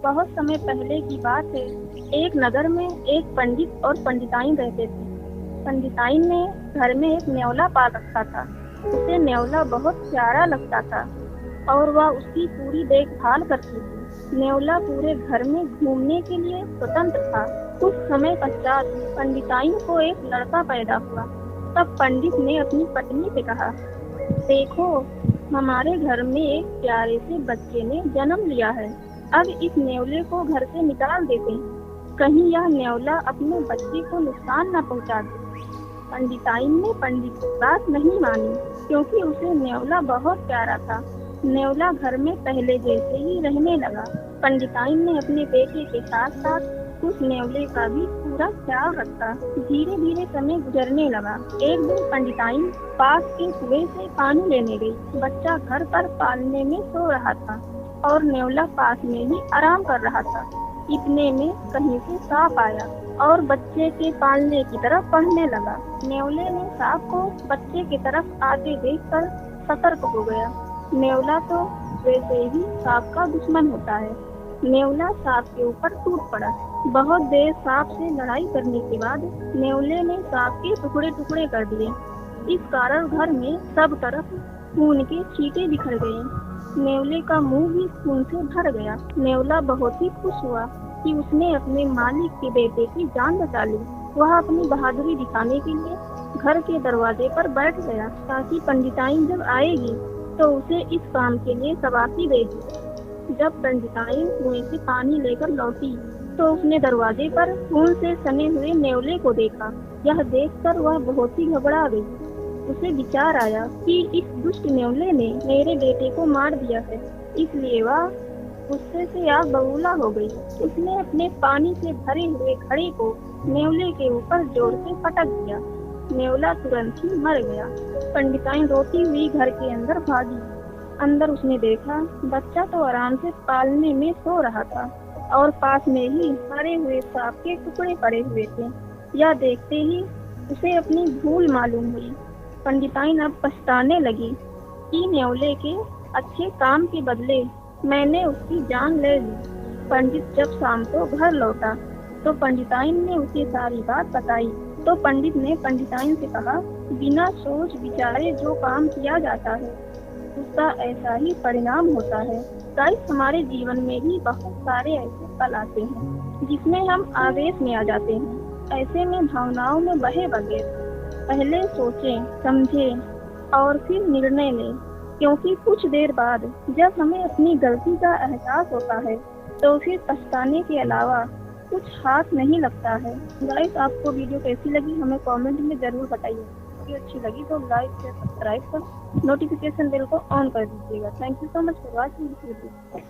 बहुत समय पहले की बात है। एक नगर में एक पंडित और पंडिताइन रहते थे। पंडिताइन ने घर में एक न्योला पाल रखा था। उसे न्योला बहुत प्यारा लगता था और वह उसकी पूरी देखभाल करती थी। न्योला पूरे घर में घूमने के लिए स्वतंत्र था। कुछ समय पश्चात पंडिताइन को एक लड़का पैदा हुआ। तब पंडित ने अपनी पत्नी से कहा, देखो, हमारे घर में एक प्यारे से बच्चे ने जन्म लिया है। अब इस न्योले को घर से निकाल देते हैं, कहीं यह न्योला अपने बच्चे को नुकसान न पहुंचा दे। पंडिताइन ने पंडित की बात नहीं मानी, क्योंकि उसे न्योला बहुत प्यारा था। न्योला घर में पहले जैसे ही रहने लगा। पंडिताइन ने अपने बेटे के साथ साथ उस न्योले का भी पूरा ख्याल रखा। धीरे धीरे समय गुजरने लगा। एक दिन पंडिताइन पास के कुएं से पानी लेने गई। बच्चा घर पर पालने में सो रहा था और न्योला पास में ही आराम कर रहा था। इतने में कहीं से सांप आया और बच्चे के पालने की तरफ बढ़ने लगा। न्योले ने सांप को बच्चे की तरफ आते देखकर सतर्क हो गया। न्योला तो वैसे ही सांप का दुश्मन होता है। न्योला सांप के ऊपर टूट पड़ा। बहुत देर सांप से लड़ाई करने के बाद न्योले ने सांप के टुकड़े टुकड़े कर दिए। इस कारण घर में सब तरफ खून के छींटे बिखर गए। न्योले का मुंह भी खून से भर गया। न्योला बहुत ही खुश हुआ कि उसने अपने मालिक के बेटे की जान बचा ली। वह अपनी बहादुरी दिखाने के लिए घर के दरवाजे पर बैठ गया, ताकि पंडिताइन जब आएगी तो उसे इस काम के लिए शाबाशी देगी। जब पंडिताइन कुएं से पानी लेकर लौटी तो उसने दरवाजे पर खून से सने हुए न्योले को देखा। यह देखकर वह बहुत ही घबरा गई। उसे विचार आया कि इस दुष्ट न्योले ने मेरे बेटे को मार दिया है, इसलिए वह गुस्से से आग बबूला हो गई। उसने अपने पानी से भरे हुए घड़े को न्योले के ऊपर जोर से पटक दिया। न्योला तुरंत ही मर गया। पंडिताइन रोती हुई घर के अंदर भागी। अंदर उसने देखा, बच्चा तो आराम से पालने में सो रहा था और पास में ही मरे हुए सांप के टुकड़े पड़े हुए थे। यह देखते ही उसे अपनी भूल मालूम हुई। पंडिताइन अब पछताने लगी कि न्योले के अच्छे काम के बदले मैंने उसकी जान ले ली। पंडित जब शाम को घर लौटा तो पंडिताइन ने उसे सारी बात बताई। तो पंडित ने पंडिताइन से कहा, बिना सोच विचारे जो काम किया जाता है उसका ऐसा ही परिणाम होता है। गाइस, हमारे जीवन में भी बहुत सारे ऐसे पल आते हैं जिसमें हम आवेश में आ जाते हैं। ऐसे में भावनाओं में बहे बगैर पहले सोचें, समझें और फिर निर्णय लें, क्योंकि कुछ देर बाद जब हमें अपनी गलती का एहसास होता है तो फिर पछताने के अलावा कुछ हाथ नहीं लगता है। गाइस, आपको वीडियो कैसी लगी हमें कमेंट में ज़रूर बताइए। वीडियो अच्छी लगी तो लाइक शेयर सब्सक्राइब कर नोटिफिकेशन बेल को ऑन कर दीजिएगा। Thank you so much for watching this video.